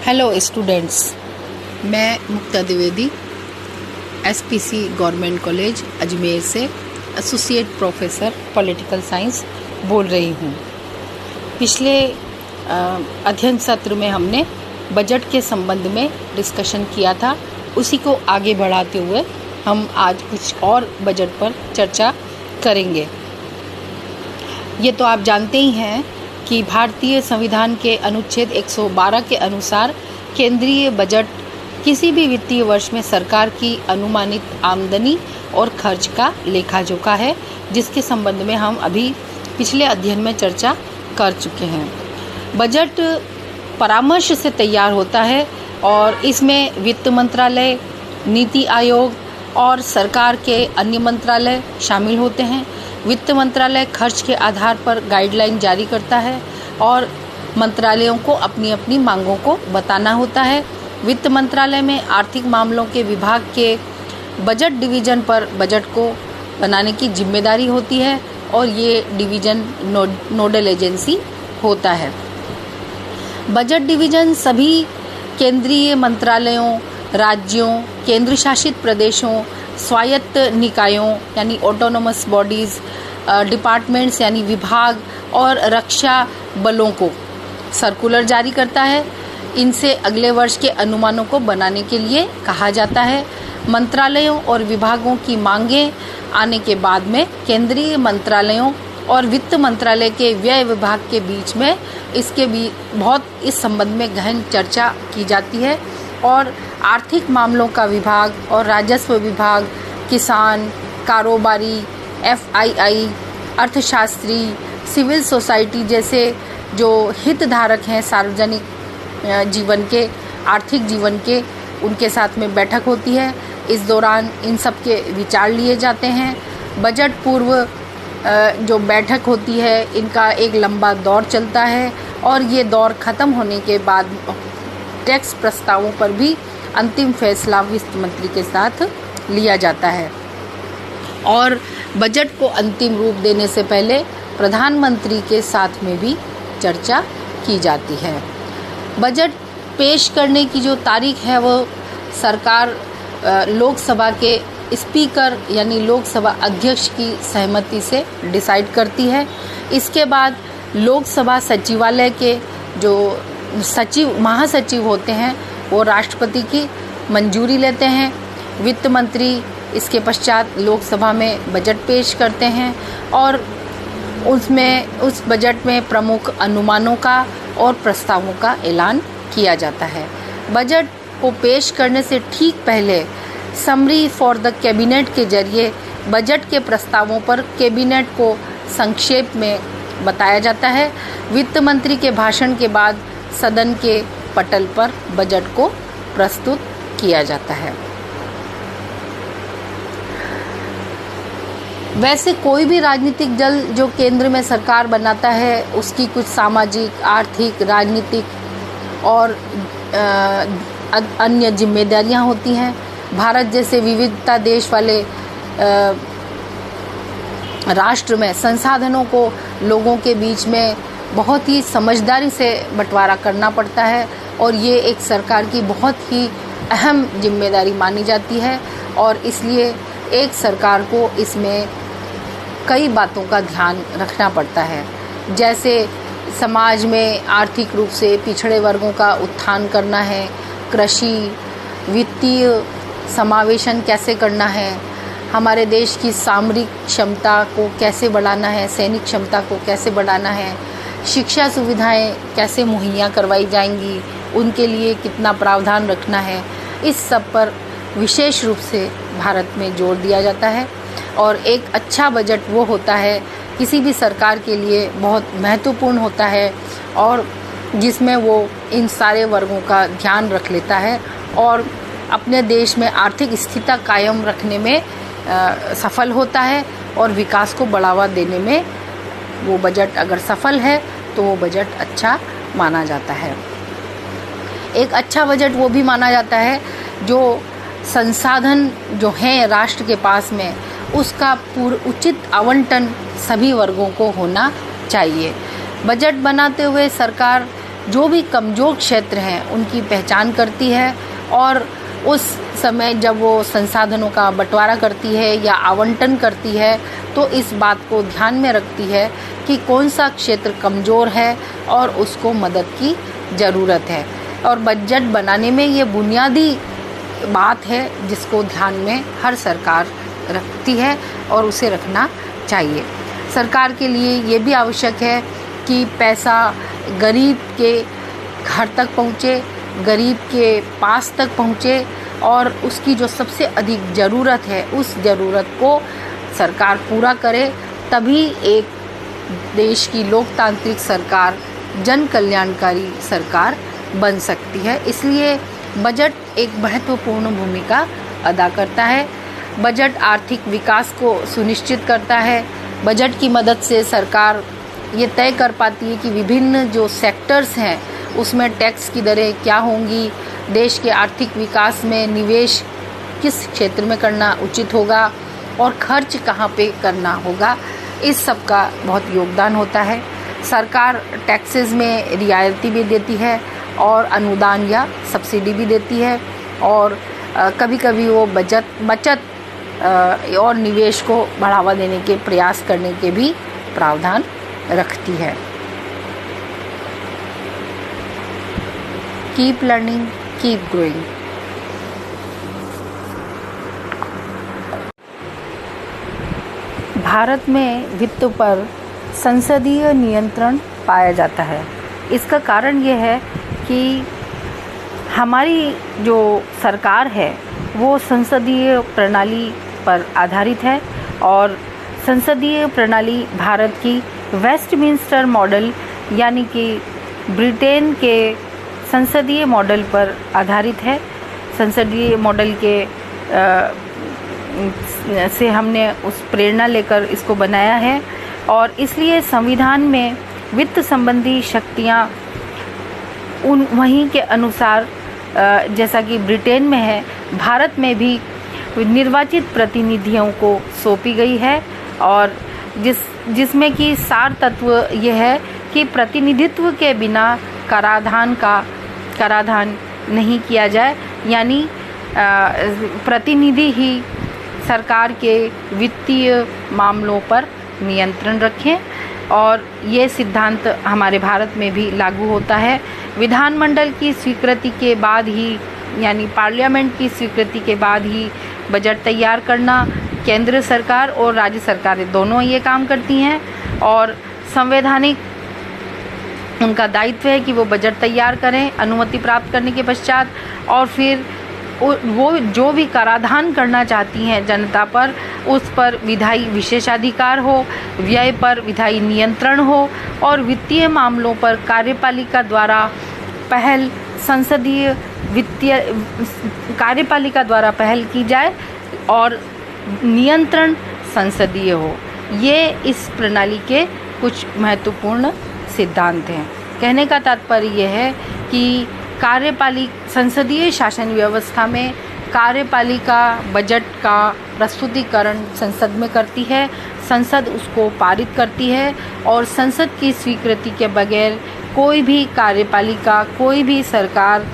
Hello students, मैं Mukta Dwivedi SPC government college Ajmer से associate professor political science बोल रही हूँ। पिछले अध्ययन सत्र में हमने बजट के संबंध में डिस्कशन किया था। उसी को आगे बढ़ाते हुए हम आज कुछ और बजट पर चर्चा करेंगे। ये तो आप जानते ही हैं कि भारतीय संविधान के अनुच्छेद 112 के अनुसार केंद्रीय बजट किसी भी वित्तीय वर्ष में सरकार की अनुमानित आमदनी और खर्च का लेखा जोखा है, जिसके संबंध में हम अभी पिछले अध्ययन में चर्चा कर चुके हैं। बजट परामर्श से तैयार होता है और इसमें वित्त मंत्रालय, नीति आयोग और सरकार के अन्य मंत्रालय शामिल होते हैं। वित्त मंत्रालय खर्च के आधार पर गाइडलाइन जारी करता है और मंत्रालयों को अपनी अपनी मांगों को बताना होता है। वित्त मंत्रालय में आर्थिक मामलों के विभाग के बजट डिवीज़न पर बजट को बनाने की जिम्मेदारी होती है और ये डिवीज़न नोडल एजेंसी होता है। बजट डिवीज़न सभी केंद्रीय मंत्रालयों, राज्यों, केंद्र शासित प्रदेशों, स्वायत्त निकायों यानी ऑटोनोमस बॉडीज़, डिपार्टमेंट्स यानी विभाग और रक्षा बलों को सर्कुलर जारी करता है। इनसे अगले वर्ष के अनुमानों को बनाने के लिए कहा जाता है। मंत्रालयों और विभागों की मांगें आने के बाद में केंद्रीय मंत्रालयों और वित्त मंत्रालय के व्यय विभाग के बीच में बहुत इस संबंध में गहन चर्चा की जाती है और आर्थिक मामलों का विभाग और राजस्व विभाग, किसान, कारोबारी, FII, अर्थशास्त्री, सिविल सोसाइटी जैसे जो हितधारक हैं सार्वजनिक जीवन के, आर्थिक जीवन के, उनके साथ में बैठक होती है। इस दौरान इन सब के विचार लिए जाते हैं। बजट पूर्व जो बैठक होती है, इनका एक लंबा दौर चलता है और ये दौर ख़त्म होने के बाद टैक्स प्रस्तावों पर भी अंतिम फैसला वित्त मंत्री के साथ लिया जाता है और बजट को अंतिम रूप देने से पहले प्रधानमंत्री के साथ में भी चर्चा की जाती है। बजट पेश करने की जो तारीख है वो सरकार लोकसभा के स्पीकर यानी लोकसभा अध्यक्ष की सहमति से डिसाइड करती है। इसके बाद लोकसभा सचिवालय के जो महासचिव होते हैं वो राष्ट्रपति की मंजूरी लेते हैं। वित्त मंत्री इसके पश्चात लोकसभा में बजट पेश करते हैं और उस बजट में प्रमुख अनुमानों का और प्रस्तावों का ऐलान किया जाता है। बजट को पेश करने से ठीक पहले समरी फॉर द कैबिनेट के जरिए बजट के प्रस्तावों पर कैबिनेट को संक्षेप में बताया जाता है। वित्त मंत्री के भाषण के बाद सदन के पटल पर बजट को प्रस्तुत किया जाता है। वैसे कोई भी राजनीतिक दल जो केंद्र में सरकार बनाता है, उसकी कुछ सामाजिक, आर्थिक, राजनीतिक और अन्य जिम्मेदारियां होती हैं। भारत जैसे विविधता देश वाले राष्ट्र में संसाधनों को लोगों के बीच में बहुत ही समझदारी से बंटवारा करना पड़ता है और ये एक सरकार की बहुत ही अहम जिम्मेदारी मानी जाती है और इसलिए एक सरकार को इसमें कई बातों का ध्यान रखना पड़ता है। जैसे समाज में आर्थिक रूप से पिछड़े वर्गों का उत्थान करना है, कृषि, वित्तीय समावेशन कैसे करना है, हमारे देश की सामरिक क्षमता को कैसे बढ़ाना है, सैनिक क्षमता को कैसे बढ़ाना है, शिक्षा सुविधाएं कैसे मुहैया करवाई जाएंगी, उनके लिए कितना प्रावधान रखना है, इस सब पर विशेष रूप से भारत में जोर दिया जाता है। और एक अच्छा बजट वो होता है किसी भी सरकार के लिए बहुत महत्वपूर्ण होता है और जिसमें वो इन सारे वर्गों का ध्यान रख लेता है और अपने देश में आर्थिक स्थिरता कायम रखने में सफल होता है और विकास को बढ़ावा देने में वो बजट अगर सफल है तो वो बजट अच्छा माना जाता है। एक अच्छा बजट वो भी माना जाता है जो संसाधन जो हैं राष्ट्र के पास में उसका उचित आवंटन सभी वर्गों को होना चाहिए। बजट बनाते हुए सरकार जो भी कमज़ोर क्षेत्र हैं उनकी पहचान करती है और उस समय जब वो संसाधनों का बंटवारा करती है या आवंटन करती है तो इस बात को ध्यान में रखती है कि कौन सा क्षेत्र कमज़ोर है और उसको मदद की ज़रूरत है। और बजट बनाने में ये बुनियादी बात है जिसको ध्यान में हर सरकार रखती है और उसे रखना चाहिए। सरकार के लिए ये भी आवश्यक है कि पैसा गरीब के घर तक पहुँचे, गरीब के पास तक पहुँचे और उसकी जो सबसे अधिक ज़रूरत है उस ज़रूरत को सरकार पूरा करे, तभी एक देश की लोकतांत्रिक सरकार, जन कल्याणकारी सरकार बन सकती है। इसलिए बजट एक महत्वपूर्ण भूमिका अदा करता है। बजट आर्थिक विकास को सुनिश्चित करता है। बजट की मदद से सरकार ये तय कर पाती है कि विभिन्न जो सेक्टर्स हैं उसमें टैक्स की दरें क्या होंगी, देश के आर्थिक विकास में निवेश किस क्षेत्र में करना उचित होगा और खर्च कहाँ पे करना होगा, इस सब का बहुत योगदान होता है। सरकार टैक्सेस में रियायती भी देती है और अनुदान या सब्सिडी भी देती है और कभी कभी वो बचत और निवेश को बढ़ावा देने के प्रयास करने के भी प्रावधान रखती है। Keep learning, keep growing. Bharat में वित्त पर संसदीय नियंत्रण पाया जाता है। इसका कारण ये है कि हमारी जो सरकार है वो संसदीय प्रणाली पर आधारित है और संसदीय प्रणाली भारत की वेस्टमिंस्टर मॉडल यानी कि ब्रिटेन के संसदीय मॉडल पर आधारित है। संसदीय मॉडल के से हमने उस प्रेरणा लेकर इसको बनाया है और इसलिए संविधान में वित्त संबंधी शक्तियाँ वहीं के अनुसार जैसा कि ब्रिटेन में है, भारत में भी निर्वाचित प्रतिनिधियों को सौंपी गई है और जिसमें कि सार तत्व यह है कि प्रतिनिधित्व के बिना कराधान नहीं किया जाए, यानी प्रतिनिधि ही सरकार के वित्तीय मामलों पर नियंत्रण रखें और ये सिद्धांत हमारे भारत में भी लागू होता है। विधानमंडल की स्वीकृति के बाद ही, यानी पार्लियामेंट की स्वीकृति के बाद ही बजट तैयार करना केंद्र सरकार और राज्य सरकारें दोनों ये काम करती हैं और संवैधानिक उनका दायित्व है कि वो बजट तैयार करें अनुमति प्राप्त करने के पश्चात और फिर वो जो भी कराधान करना चाहती हैं जनता पर, उस पर विधायी विशेषाधिकार हो, व्यय पर विधायी नियंत्रण हो और वित्तीय मामलों पर कार्यपालिका द्वारा पहल कार्यपालिका द्वारा पहल की जाए और नियंत्रण संसदीय हो। ये इस प्रणाली के कुछ महत्वपूर्ण सिद्धांत हैं। कहने का तात्पर्य यह है कि संसदीय शासन व्यवस्था में कार्यपालिका बजट का प्रस्तुतिकरण संसद में करती है, संसद उसको पारित करती है और संसद की स्वीकृति के बगैर कोई भी कार्यपालिका, कोई भी सरकार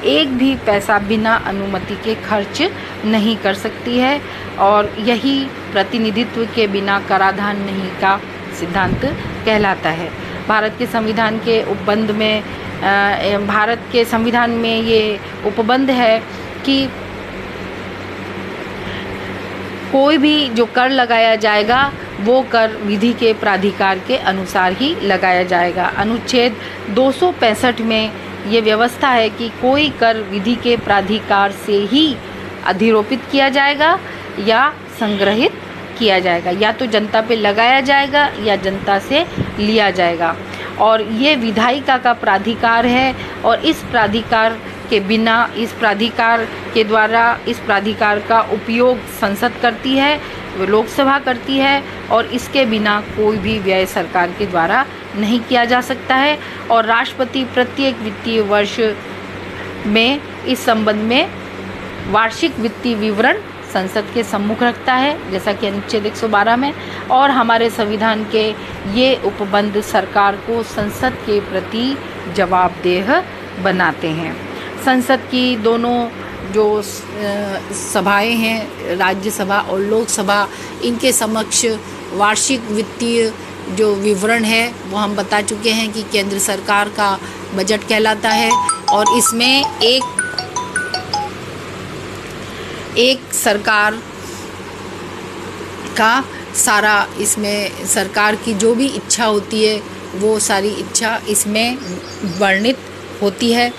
एक भी पैसा बिना अनुमति के खर्च नहीं कर सकती है और यही प्रतिनिधित्व के बिना कराधान नहीं का सिद्धांत कहलाता है। भारत के संविधान में ये उपबंध है कि कोई भी जो कर लगाया जाएगा वो कर विधि के प्राधिकार के अनुसार ही लगाया जाएगा। अनुच्छेद 265 में ये व्यवस्था है कि कोई कर विधि के प्राधिकार से ही अधिरोपित किया जाएगा या संग्रहित किया जाएगा, या तो जनता पे लगाया जाएगा या जनता से लिया जाएगा। और ये विधायिका का प्राधिकार है और इस प्राधिकार के बिना, इस प्राधिकार के द्वारा इस प्राधिकार का उपयोग संसद करती है, लोकसभा करती है और इसके बिना कोई भी व्यय सरकार के द्वारा नहीं किया जा सकता है। और राष्ट्रपति प्रत्येक वित्तीय वर्ष में इस संबंध में वार्षिक वित्तीय विवरण संसद के सम्मुख रखता है, जैसा कि अनुच्छेद 112 में। और हमारे संविधान के ये उपबंध सरकार को संसद के प्रति जवाबदेह बनाते हैं। संसद की दोनों जो सभाएं हैं, राज्यसभा और लोकसभा, इनके समक्ष वार्षिक वित्तीय जो विवरण है वो हम बता चुके हैं कि केंद्र सरकार का बजट कहलाता है। और इसमें एक सरकार का सारा, इसमें सरकार की जो भी इच्छा होती है वो सारी इच्छा इसमें वर्णित होती है।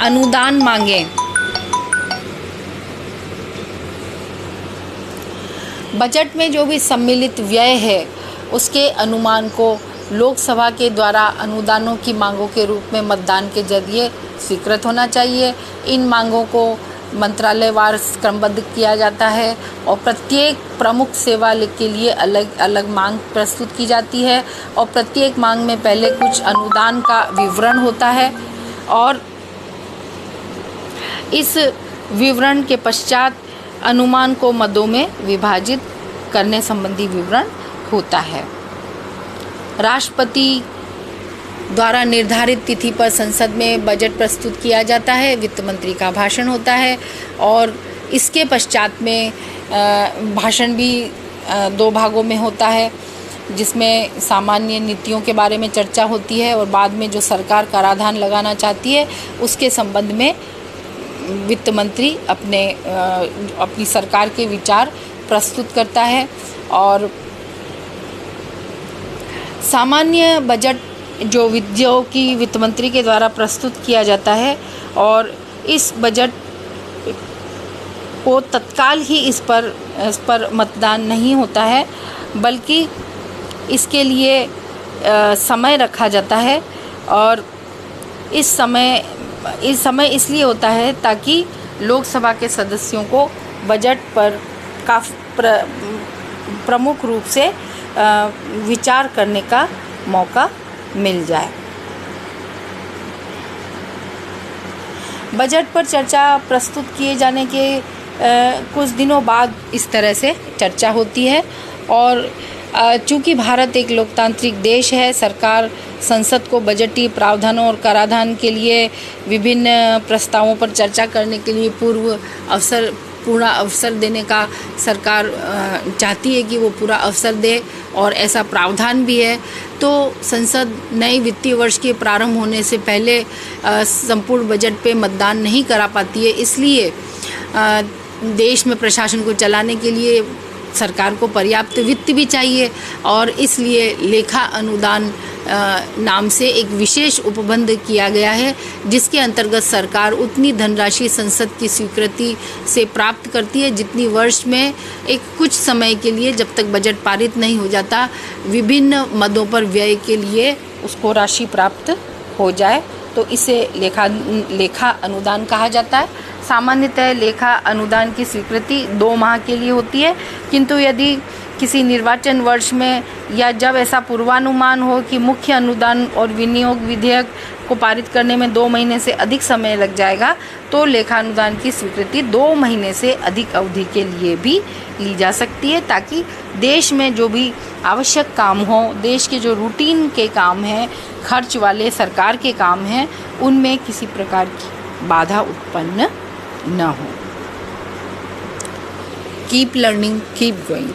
अनुदान मांगे। बजट में जो भी सम्मिलित व्यय है उसके अनुमान को लोकसभा के द्वारा अनुदानों की मांगों के रूप में मतदान के जरिए स्वीकृत होना चाहिए। इन मांगों को मंत्रालयवार क्रमबद्ध किया जाता है और प्रत्येक प्रमुख सेवा के लिए अलग अलग मांग प्रस्तुत की जाती है और प्रत्येक मांग में पहले कुछ अनुदान का विवरण होता है और इस विवरण के पश्चात अनुमान को मदों में विभाजित करने संबंधी विवरण होता है। राष्ट्रपति द्वारा निर्धारित तिथि पर संसद में बजट प्रस्तुत किया जाता है, वित्त मंत्री का भाषण होता है और इसके पश्चात में भाषण भी 2 भागों में होता है, जिसमें सामान्य नीतियों के बारे में चर्चा होती है और बाद में जो सरकार कराधान लगाना चाहती है उसके संबंध में वित्त मंत्री अपनी सरकार के विचार प्रस्तुत करता है। और सामान्य बजट जो कि वित्त मंत्री के द्वारा प्रस्तुत किया जाता है और इस बजट को तत्काल ही इस पर मतदान नहीं होता है, बल्कि इसके लिए समय रखा जाता है और इस समय इसलिए होता है ताकि लोकसभा के सदस्यों को बजट पर काफ़ी प्रमुख रूप से विचार करने का मौका मिल जाए। बजट पर चर्चा प्रस्तुत किए जाने के कुछ दिनों बाद इस तरह से चर्चा होती है और चूँकि भारत एक लोकतांत्रिक देश है, सरकार संसद को बजटीय प्रावधानों और कराधान के लिए विभिन्न प्रस्तावों पर चर्चा करने के लिए पूरा अवसर देने का सरकार चाहती है कि वो पूरा अवसर दे और ऐसा प्रावधान भी है। तो संसद नए वित्तीय वर्ष के प्रारंभ होने से पहले संपूर्ण बजट पे मतदान नहीं करा पाती है, इसलिए देश में प्रशासन को चलाने के लिए सरकार को पर्याप्त वित्त भी चाहिए और इसलिए लेखा अनुदान नाम से एक विशेष उपबंध किया गया है, जिसके अंतर्गत सरकार उतनी धनराशि संसद की स्वीकृति से प्राप्त करती है जितनी वर्ष में एक कुछ समय के लिए, जब तक बजट पारित नहीं हो जाता, विभिन्न मदों पर व्यय के लिए उसको राशि प्राप्त हो जाए। तो इसे लेखा अनुदान कहा जाता है। सामान्यतः लेखा अनुदान की स्वीकृति 2 माह के लिए होती है, किंतु यदि किसी निर्वाचन वर्ष में या जब ऐसा पूर्वानुमान हो कि मुख्य अनुदान और विनियोग विधेयक को पारित करने में 2 महीने से अधिक समय लग जाएगा, तो लेखा अनुदान की स्वीकृति 2 महीने से अधिक अवधि के लिए भी ली जा सकती है, ताकि देश में जो भी आवश्यक काम हो, देश के जो रूटीन के काम हैं, खर्च वाले सरकार के काम हैं, उनमें किसी प्रकार की बाधा उत्पन्न न हो। Keep learning, keep going.